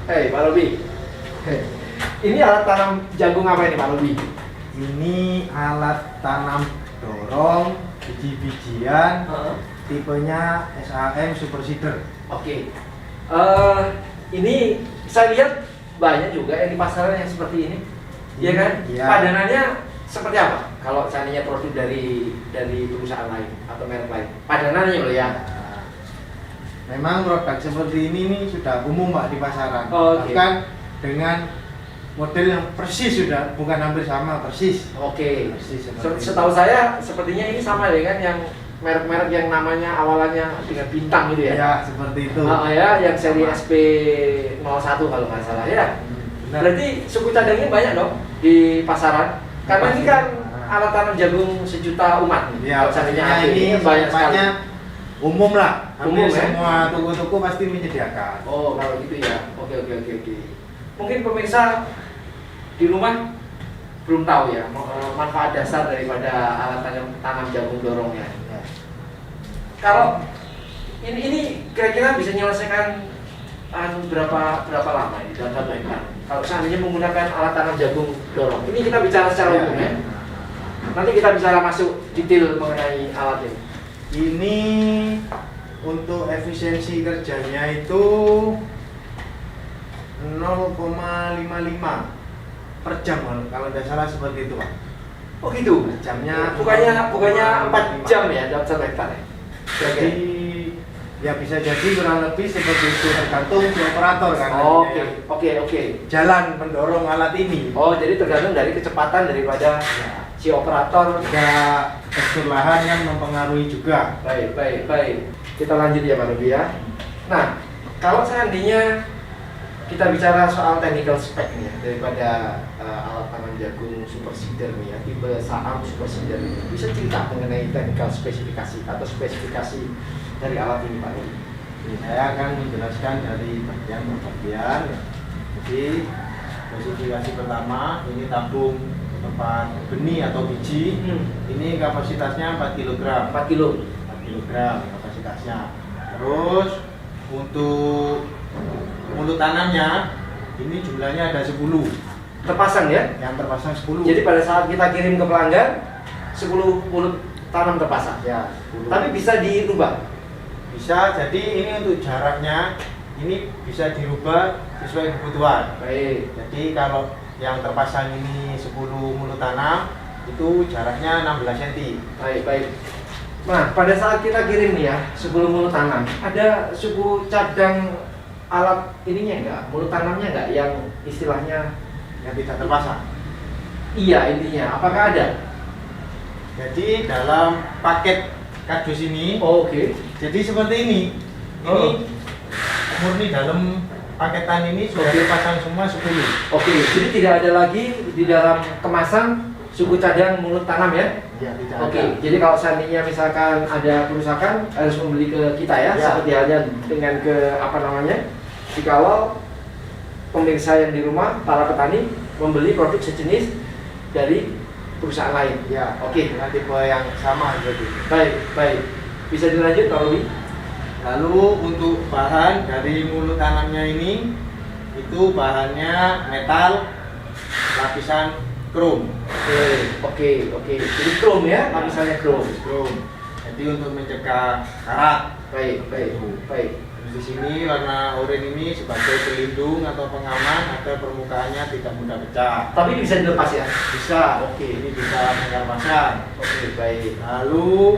Hei Pak Robi, ini alat tanam jagung apa ini Pak Robi? Ini alat tanam dorong biji-bijian, tipenya SAM Super Seeder. Oke. Ini saya lihat banyak juga yang di pasaran yang seperti ini, ya kan? Iya. Padanannya seperti apa? Kalau seandainya produk dari perusahaan lain atau merek lain, padanannya loh ya. Memang produk seperti ini nih sudah umum Pak di pasaran. Oke. Bahkan dengan model yang persis sudah, bukan hampir sama, persis. Oke. Persis seperti Setahu saya sepertinya ini sama ya kan, yang merek-merek yang namanya awalannya dengan bintang gitu ya? Ya, seperti itu. Ya, yang seri SP01 kalau nggak salah ya. Benar. Berarti suku cadangnya banyak dong di pasaran. Karena ini kan alat tanam jagung sejuta umat nih. Ya, Kalau seandainya pastinya ada, ini banyak sekali. sifatnya umum lah. Umum, Hampir ya? semua toko-toko pasti menyediakan. Oh, kalau gitu ya. Oke. Mungkin pemirsa di rumah belum tahu ya manfaat dasar daripada alat tanam jagung dorongnya. Ya. Kalau ini kira-kira bisa menyelesaikan berapa lama ini dalam 1 hektar? Kalau seandainya menggunakan alat tanam jagung dorong, ini kita bicara secara umum ya. Nanti kita bicara masuk detail mengenai alat ini. Ini untuk efisiensi kerjanya itu 0,55 per jam kalau tidak salah, seperti itu Pak. Oh gitu. Jamnya bukannya 4 jam ya dalam 1 hektar ya? Jadi ya bisa jadi kurang lebih seperti itu, tergantung si operator kan. Oke. Jalan mendorong alat ini. Oh, jadi tergantung dari kecepatan daripada si operator. Juga tekstur lahan yang mempengaruhi juga. Baik. Kita lanjut ya Pak Robi ya. Nah, kalau seandainya kita bicara soal technical spec nih ya, daripada alat tanam jagung Super Seeder nih ya, tipe SAM Super Seeder ini, bisa cerita mengenai technical spesifikasi atau spesifikasi dari alat ini Pak Robi? Saya akan menjelaskan dari bagian per bagian. Jadi spesifikasi pertama, ini tabung tempat benih atau biji. Ini kapasitasnya 4 kg. 4 kilo. 4 kg kapasitasnya. Terus untuk mulut tanamnya ini jumlahnya ada 10. Terpasang ya? Yang terpasang 10. Jadi pada saat kita kirim ke pelanggan 10 mulut tanam terpasang. Ya, 10. Tapi bisa dirubah. Bisa, jadi ini untuk jaraknya ini bisa dirubah sesuai kebutuhan. Baik. Jadi kalau yang terpasang ini 10 mulut tanam itu jaraknya 16 cm. Baik. Nah, pada saat kita kirim nih ya 10 mulut tanam, ada suku cadang alat ininya enggak? Mulut tanamnya enggak yang istilahnya Yang tidak terpasang. iya intinya, apakah ada? Jadi dalam paket kardus ini, Oke. jadi seperti ini. Ini murni dalam paketan ini sudah dipasang semua 10. Oke, jadi tidak ada lagi di dalam kemasan suku cadang mulut tanam ya? Ya, tidak Oke, ada. jadi kalau seandainya misalkan ada kerusakan harus membeli ke kita ya, Ya. seperti halnya dengan ke jikalau pemirsa yang di rumah, para petani membeli produk sejenis dari perusahaan lain. Ya, Oke. dengan tipe yang sama jadi. Baik. Bisa dilanjut Pak Robi? Lalu untuk bahan dari mulut tanamnya ini, itu bahannya metal lapisan krom. Oke. Jadi chrome ya, lapisannya chrome. Krom. Jadi untuk mencegah karat. Baik. Terus di sini warna oranye ini sebagai pelindung atau pengaman agar permukaannya tidak mudah pecah. Tapi bisa dilepas ya? Bisa. Oke, ini bisa bongkar pasang. Oke, baik. Lalu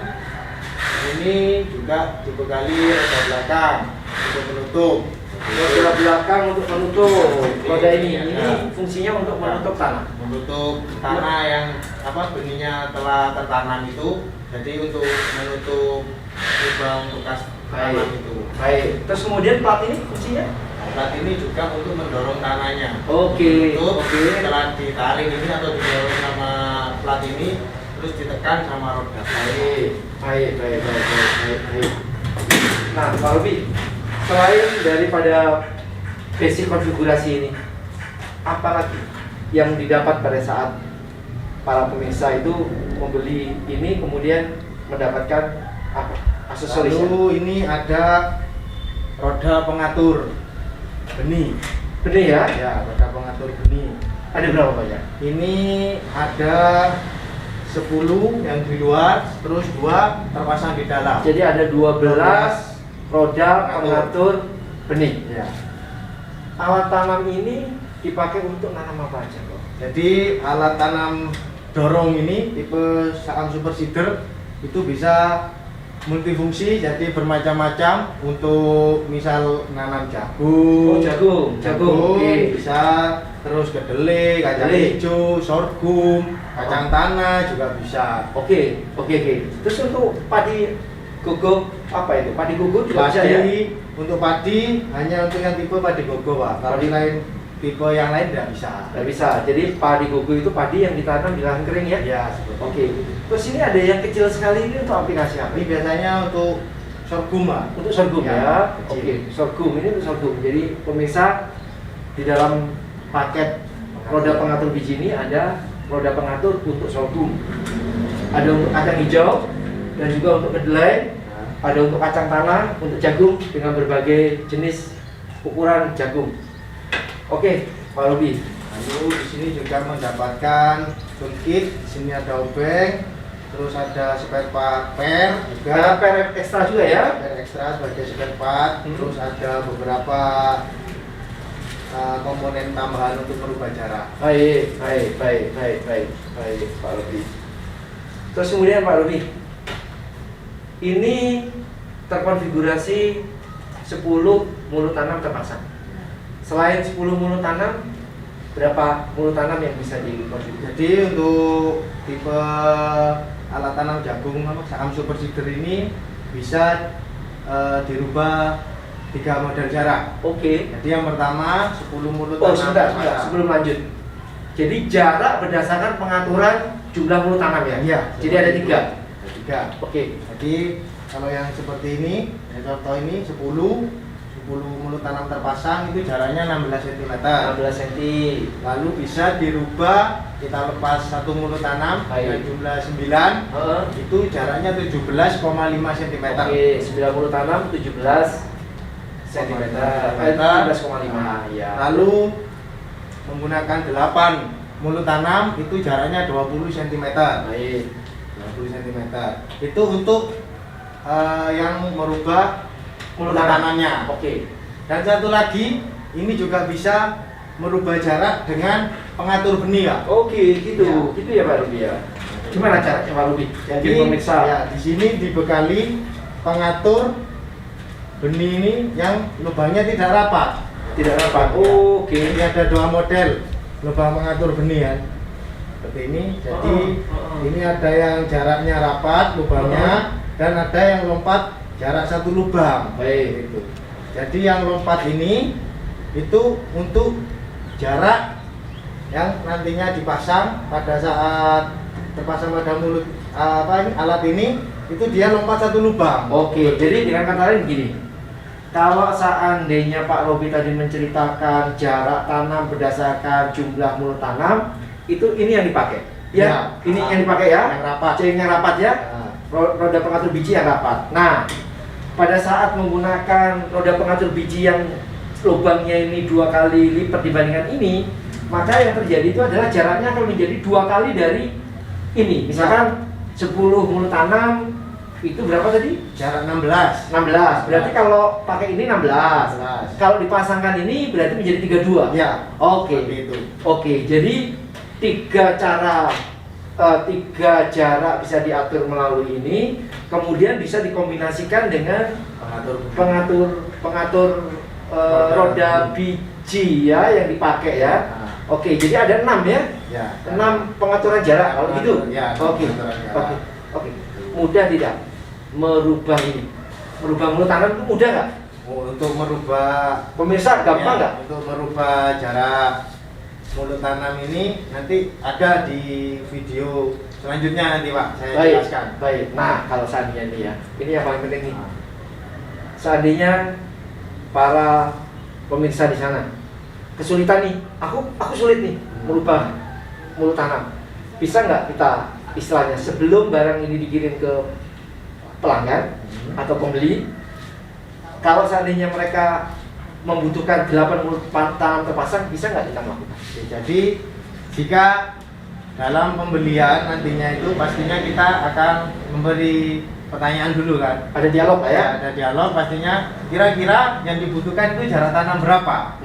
ini juga dibekali roda belakang untuk menutup. Roda belakang untuk menutup. Roda ini fungsinya untuk menutup tanah. Menutup tanah yang benihnya telah tertanam itu. Jadi untuk menutup lubang bekas tanam itu. Baik. Terus kemudian plat ini fungsinya? Plat ini juga untuk mendorong tanahnya. Oke. Setelah ditarik ini atau didorong sama plat ini, terus ditekan sama roda. Baik. Nah, Pak Robi, selain daripada basic konfigurasi ini, apa lagi yang didapat pada saat para pemirsa itu membeli ini kemudian mendapatkan apa? Aksesoris. Lalu ini ada roda pengatur benih. benih ya? Ya, roda pengatur benih. Ada berapa banyak? Ini ada 10 yang di luar, terus 2 terpasang di dalam. Jadi ada 12 roda pengatur benih. Ya. Alat tanam ini dipakai untuk nanam apa aja kok? Jadi alat tanam dorong ini tipe Saam Super Seeder itu bisa multifungsi, jadi bermacam-macam untuk misal nanam jagung. Oh, jagung. Oke. Bisa, terus kedelai, kacang hijau, sorghum, kacang tanah juga bisa. Oke. Terus untuk padi gogo apa itu? Padi gogo juga bisa ya? Untuk padi hanya untuk yang tipe padi gogo, Pak. Kalau lain tipe yang lain tidak bisa. Tidak bisa. Jadi padi gogo itu padi yang ditanam di lahan kering ya? Ya, seperti itu. Oke. Terus ini ada yang kecil sekali, ini untuk aplikasi apa? Ini biasanya untuk sorghum, Pak. Untuk sorghum ya. kecil. Oke. Sorghum ini untuk sorghum. Jadi pemirsa, di dalam paket roda pengatur biji ini ada roda pengatur untuk sorghum. Ada untuk kacang hijau dan juga untuk kedelai. Ada untuk kacang tanah, untuk jagung dengan berbagai jenis ukuran jagung. Oke, Pak Robi. Lalu di sini juga mendapatkan toolkit. Di sini ada obeng, terus ada spare part per juga. Ada per ekstra juga ya? Per ekstra sebagai spare part. Terus ada beberapa komponen tambahan untuk merubah jarak. Baik, Pak Robi. Terus kemudian Pak Robi, ini terkonfigurasi 10 mulut tanam terpasang. Selain 10 mulut tanam, berapa mulut tanam yang bisa dikonfigurasi? Jadi untuk tipe alat tanam jagung Saam Super Seeder ini bisa dirubah 3 model jarak. Oke. Jadi yang pertama 10 mulut Oh, tanam. sebentar, sebelum lanjut. Jadi jarak berdasarkan pengaturan jumlah mulut tanam ya? Iya. Jadi ada 3. Ada 3. Oke. Jadi kalau yang seperti ini, contoh ini 10 mulut tanam terpasang itu jaraknya 16 cm. 16 cm. Lalu bisa dirubah, kita lepas 1 mulut tanam dengan jumlah 9, itu jaraknya 17,5 cm. Oke, 9 mulut tanam 17 cm. 17,5 ya. Lalu menggunakan 8 mulut tanam itu jaraknya 20 cm. Baik. 20 cm. Itu untuk yang merubah mulut tanamnya. Oke. Dan satu lagi, ini juga bisa merubah jarak dengan pengatur benih, Pak. Oke, gitu. Ya. Gitu ya Pak Rubi ya. Gimana caranya Pak Rubi? Jadi pemirsa. ya, di sini dibekali pengatur benih ini yang lubangnya tidak rapat. Tidak rapat. Oke. Jadi ada 2 model lubang pengatur benih ya. Seperti ini. Jadi ini ada yang jaraknya rapat lubangnya dan ada yang lompat jarak 1 lubang. Baik. Gitu. Jadi yang lompat ini itu untuk jarak yang nantinya dipasang pada saat terpasang pada mulut alat ini, itu dia lompat 1 lubang. Oke, jadi dengan kata lain gini. Kalau seandainya Pak Robi tadi menceritakan jarak tanam berdasarkan jumlah mulut tanam, itu ini yang dipakai. Ya, ini yang dipakai ya. Yang rapat. Yang rapat ya. Roda pengatur biji yang rapat. Nah, pada saat menggunakan roda pengatur biji yang lubangnya ini 2 kali lipat dibandingkan ini, maka yang terjadi itu adalah jaraknya akan menjadi 2 kali dari ini. Misalkan 10 mulut tanam itu berapa tadi? Jarak 16. 16. Berarti kalau pakai ini 16. Kalau dipasangkan ini berarti menjadi 32. Ya. Oke. Seperti itu. Oke, jadi 3 jarak bisa diatur melalui ini, kemudian bisa dikombinasikan dengan pengatur roda biji ya yang dipakai ya. Oke, jadi ada 6 ya? Ya. 6 pengaturan jarak kalau gitu. Ya. Oke. Mudah tidak merubah ini? Merubah mulut tanam itu mudah nggak? Untuk merubah Pemirsa gampang nggak? Untuk merubah jarak mulut tanam ini nanti ada di video selanjutnya nanti Pak, saya jelaskan. Baik. Nah, kalau seandainya nih ya, ini yang paling penting nih. Seandainya para pemirsa di sana kesulitan nih, aku sulit nih merubah mulut tanam. Bisa nggak kita istilahnya sebelum barang ini dikirim ke pelanggan atau pembeli, kalau seandainya mereka membutuhkan 80 tanam terpasang, bisa nggak kita melakukan? Oke, jadi jika dalam pembelian nantinya itu pastinya kita akan memberi pertanyaan dulu kan. Ada dialog Pak ya? Ada dialog pastinya, kira-kira yang dibutuhkan itu jarak tanam berapa.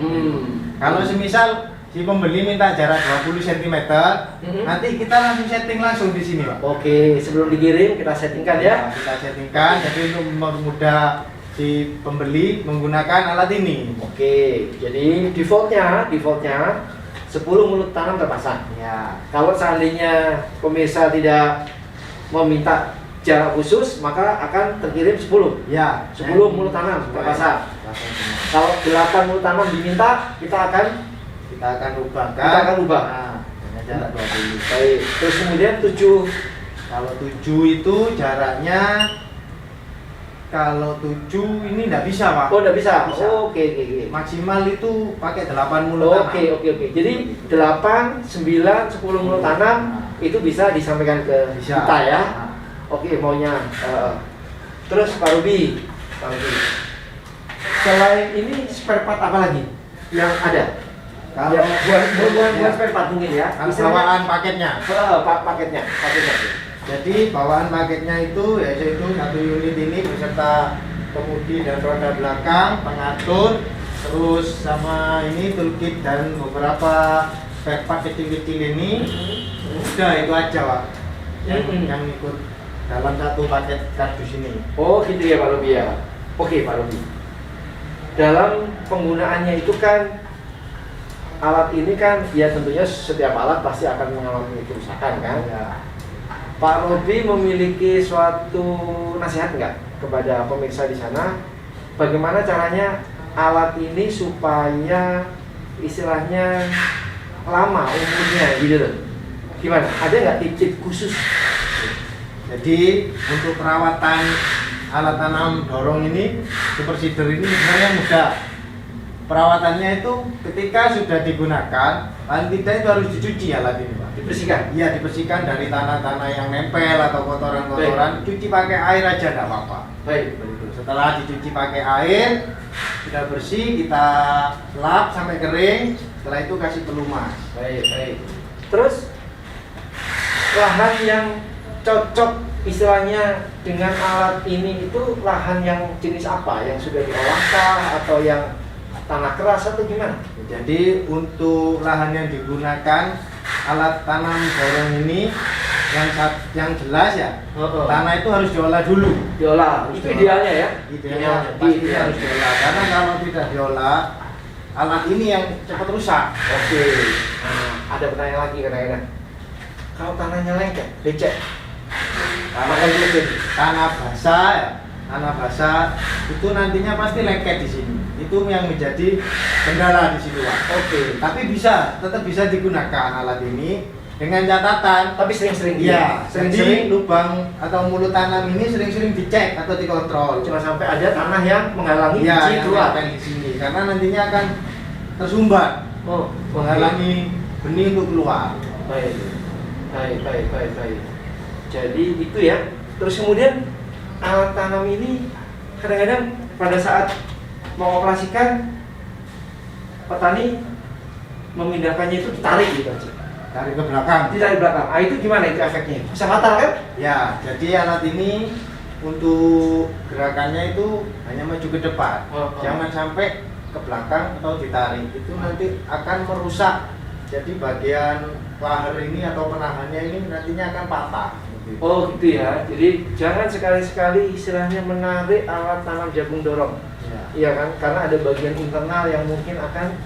Kalau semisal si pembeli minta jarak 20 cm, nanti kita langsung setting langsung di sini Pak. Oke, sebelum dikirim kita settingkan ya. Nah, kita settingkan, jadi untuk mempermudah si pembeli menggunakan alat ini. Oke, jadi defaultnya 10 mulut tanam terpasang. Ya. Kalau seandainya pemirsa tidak meminta jarak khusus, maka akan terkirim 10. Ya. 10 mulut tanam terpasang. Langsung semua. Kalau 8 mulut tanam diminta, kita akan ubahkan. Kita akan ubah. Nah, dengan jarak 20. baik. Terus kemudian 7. Kalau 7 itu jaraknya, kalau 7 ini enggak bisa Pak. Oh, enggak bisa. Bisa. Oke. Maksimal itu pakai 8 mulut tanam. Oke. Jadi 8, 9, 10 mulut tanam itu bisa disampaikan ke Bisa. kita ya. Nah. Oke, maunya. Terus Pak Ruby, selain ini spare part apa lagi yang ada? Kalau Yang buat ya, spare part mungkin ya. bawaan paketnya. Paketnya. Jadi bawaan paketnya itu yaitu satu unit ini beserta kemudi dan roda belakang, pengatur, terus sama ini toolkit dan beberapa spare part kecil-kecil ini. Udah itu aja Pak. Yang ikut dalam satu paket kardus ini. Oh gitu ya Pak Ruby ya. Oke Pak Ruby. Dalam penggunaannya itu kan alat ini kan ya tentunya setiap alat pasti akan mengalami kerusakan kan. Ya. Pak Ruby memiliki suatu nasihat nggak kepada pemirsa di sana? Bagaimana caranya alat ini supaya istilahnya lama umurnya gitu loh? Gimana? Ada nggak tip-tip khusus? Jadi untuk perawatan alat tanam dorong ini, super seeder ini sebenarnya mudah. Perawatannya itu ketika sudah digunakan, paling tidak itu harus dicuci alat ini Pak. Dibersihkan? Iya, dibersihkan dari tanah-tanah yang nempel atau kotoran-kotoran. Cuci pakai air aja enggak apa-apa. Baik. Begitu. Setelah dicuci pakai air, sudah bersih, kita lap sampai kering. Setelah itu kasih pelumas. Baik. Terus lahan yang cocok istilahnya dengan alat ini itu lahan yang jenis apa? Yang sudah diolahkah atau yang tanah keras atau gimana? Jadi untuk lahan yang digunakan alat tanam dorong ini yang jelas ya, tanah itu harus diolah dulu. Diolah, itu idealnya ya? Idealnya pasti harus diolah, karena kalau tidak diolah, alat ini yang cepat rusak. Oke. Nah, ada pertanyaan lagi kadang-kadang. Kalau tanahnya lengket, becek, Tanah basah ya, tanah basah itu nantinya pasti lengket di sini. Itu yang menjadi kendala di situ Pak. Oke. Tapi tetap bisa digunakan alat ini dengan catatan. Tapi sering-sering Iya, sering-sering lubang atau mulut tanam ini sering-sering dicek atau dikontrol. cuma sampai ada tanah yang menghalangi Iya, biji yang keluar. nempel di sini karena nantinya akan tersumbat, Oh, menghalangi benih untuk keluar. Baik. Jadi itu ya. Terus kemudian alat tanam ini kadang-kadang pada saat mau operasikan petani memindahkannya itu ditarik gitu aja. Tarik ke belakang. Ditarik belakang. Ah itu gimana itu efeknya? Bisa fatal kan? Ya, jadi alat ini untuk gerakannya itu hanya maju ke depan. Jangan sampai ke belakang atau ditarik. Itu nanti akan merusak. Jadi bagian lahar ini atau penahannya ini nantinya akan patah. Oh gitu ya. Jadi jangan sekali-sekali istilahnya menarik alat tanam jagung dorong. Ya. Iya kan? Karena ada bagian internal yang mungkin akan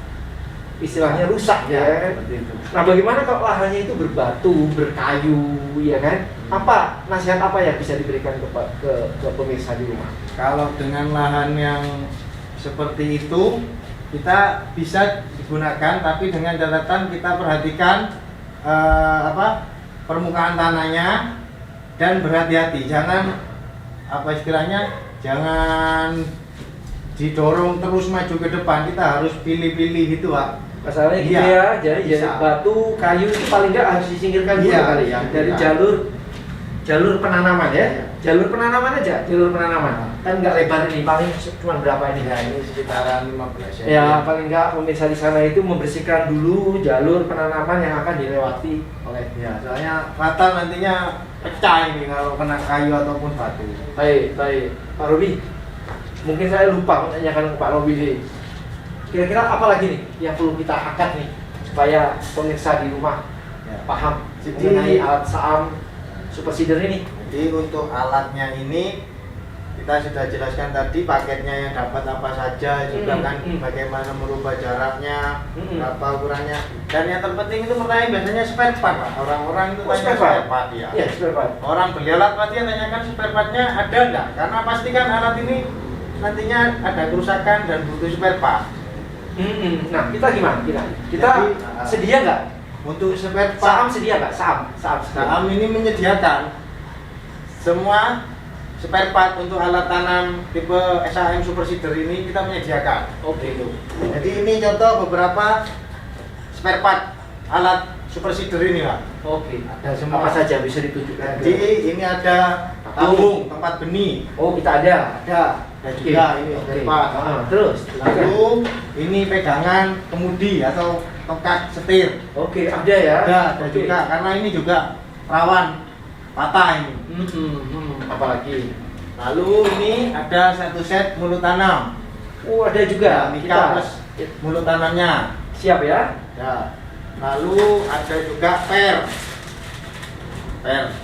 istilahnya rusak ya. Seperti itu. Nah, bagaimana kalau lahannya itu berbatu, berkayu, ya kan? Apa nasihat apa yang bisa diberikan ke pemirsa di rumah? Kalau dengan lahan yang seperti itu kita bisa digunakan, tapi dengan catatan kita perhatikan permukaan tanahnya dan berhati-hati. Jangan jangan didorong terus maju ke depan. Kita harus pilih-pilih gitu Pak. Masalahnya gitu Iya, ya. Jadi bisa. batu, kayu itu paling nggak harus disingkirkan dulu Iya, kali ya iya. dari jalur penanaman ya. jalur penanaman aja, jalur penanaman. Kan nggak lebar ini, paling cuma berapa ini? Ya, ini sekitaran 15 cm. Ya paling nggak pemirsa di sana itu membersihkan dulu jalur penanaman yang akan dilewati oleh. Ya, soalnya fatal nantinya pecah ini kalau kena kayu ataupun batu. Baik, Pak Robi. Mungkin saya lupa menanyakan ke Pak Robi nih. Kira-kira apa lagi nih yang perlu kita angkat nih supaya pemirsa di rumah Ya. paham Jadi- mengenai alat SAAM Super Seeder ini? Jadi untuk alatnya ini kita sudah jelaskan tadi paketnya yang dapat apa saja, juga kan bagaimana merubah jaraknya, berapa ukurannya, dan yang terpenting itu pertanyaan biasanya spare part Pak. Orang-orang itu Oh, tanya spare part? spare part ya. Iya, spare part. Orang beli alat pasti yang tanyakan spare partnya ada enggak? Karena pastikan alat ini nantinya ada kerusakan dan butuh spare part. Nah, kita gimana? Kita Jadi, sedia nggak? Untuk spare SAAM part, sedia nggak? SAAM sedia. Saam ini menyediakan semua spare part untuk alat tanam tipe SAM Super Seeder ini kita menyediakan. Oke. Jadi ini contoh beberapa spare part alat Super Seeder ini Pak. Oke. Ada semua. Apa saja bisa ditunjukkan? Jadi ini ada tabung tempat benih. Oh, kita ada. Ada juga ini Oke. spare part. Terus. Lalu ini pegangan kemudi atau tongkat setir. Oke, ada ya. Ada Oke. juga karena ini juga rawan patah ini. Apalagi? Lalu ini ada satu set mulut tanam. Oh, ada juga. Mika plus mulut tanamnya. Siap ya. Ya. Lalu ada juga per.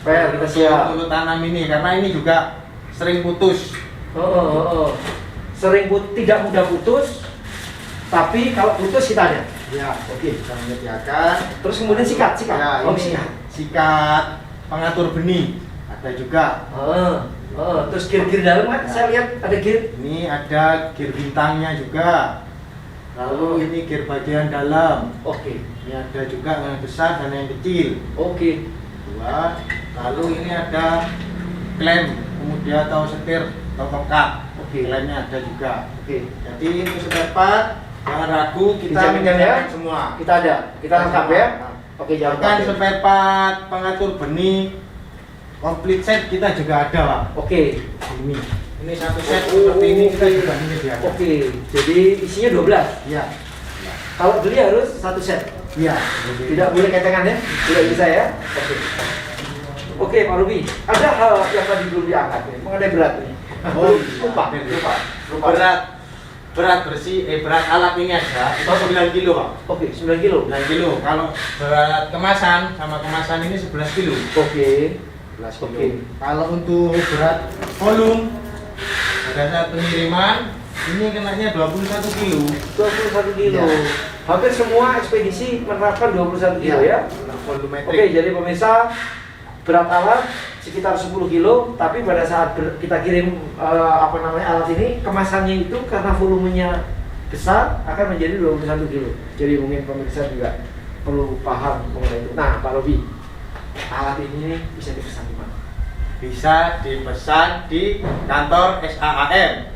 Per, kita siap. Mulut tanam ini karena ini juga sering putus. Sering tidak mudah putus, tapi kalau putus kita ada. Ya, oke, kita menyediakan. Terus kemudian sikat. Ya, Oh, ini sikat. sikat pengatur benih ada juga. Terus gear dalam kan? Ya. Saya lihat ada gear. Ini ada gear bintangnya juga. Lalu ini gear bagian dalam. Oke. Ini ada juga yang besar dan yang kecil. Oke. Dua. Lalu ini ada klem kemudian atau setir atau tongkat. Oke. Klemnya ada juga. Oke. Jadi untuk spare part jangan ragu, kita Dijaminkan ya? menyediakan semua. Kita ada. Kita lengkap ya. Oke, jangan Bahkan lengkap. spare part pengatur benih komplit set kita juga ada Pak. Oke. Ini satu set seperti ini kita juga menyediakan. Oke. Jadi isinya 12. Iya. Kalau beli harus satu set. Iya. Tidak boleh ketengan ya. Tidak bisa ya. Oke. Oke, Pak Ruby. Ada hal yang tadi belum diangkat nih. Mengenai berat nih. Oh, lupa. Berat bersih, berat alat ini ada itu 9 kilo Pak. Oke, 9 kilo. 9 kilo. Kalau berat kemasan sama kemasan ini 11 kilo. Oke. 11 kilo. Oke. Kalau untuk berat volume pada saat pengiriman ini kenanya 21 kilo. 21 kilo. Ya. Hampir semua ekspedisi menerapkan 21 kilo ya. Volumetrik. Oke, jadi pemirsa berat alat sekitar 10 kilo, tapi pada saat kita kirim alat ini, kemasannya itu karena volumenya besar akan menjadi 21 kilo. Jadi mungkin pemirsa juga perlu paham mengenai itu. Nah, Pak Robi, alat ini bisa dipesan di mana? Bisa dipesan di kantor SAAM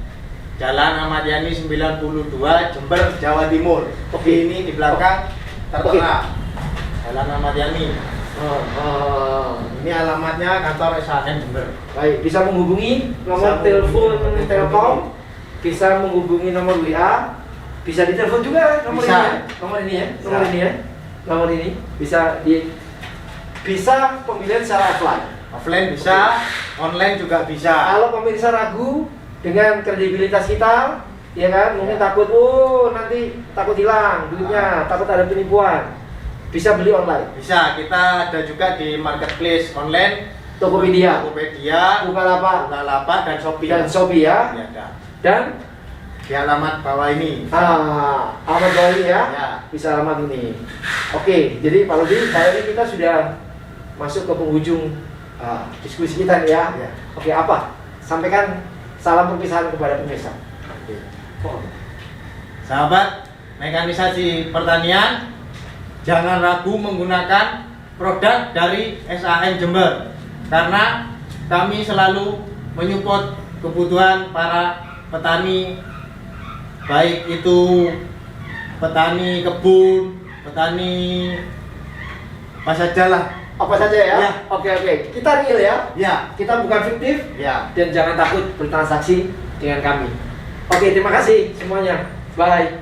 Jalan Ahmad Yani 92 Jember, Jawa Timur. Oke. Ini di belakang tertera Jalan Ahmad Yani. Ini alamatnya kantor SAAM Jember. Baik, bisa menghubungi nomor Bisa telepon menghubungi Telkom, bisa menghubungi nomor WA, bisa ditelepon juga nomor Bisa. ini ya, nomor ini ya, nomor Bisa. ini ya, nomor ini bisa pembelian secara offline. Offline bisa, online juga bisa. Kalau pemirsa ragu dengan kredibilitas kita, ya kan, mungkin Ya. takut nanti takut hilang duitnya, takut ada penipuan, bisa beli online. Bisa, kita ada juga di marketplace online, Tokopedia, Bukalapak, Bukalapak dan Shopee. dan Shopee ya, Ya, ada. dan Di alamat bawah ini. alamat bawah ini ya, Ya. bisa alamat ini. Oke, jadi Pak Rudi, kali ini kita sudah masuk ke penghujung diskusi kita nih ya. Ya. Oke, apa? Sampaikan salam perpisahan kepada pemirsa. Oke. Sahabat mekanisasi pertanian, jangan ragu menggunakan produk dari SAM Jember karena kami selalu menyupport kebutuhan para petani, baik itu petani kebun, petani apa saja lah, apa saja ya? Ya. Oke, kita real ya. Ya. Kita bukan fiktif. Ya. Dan jangan takut bertransaksi dengan kami. Oke, terima kasih semuanya. Bye.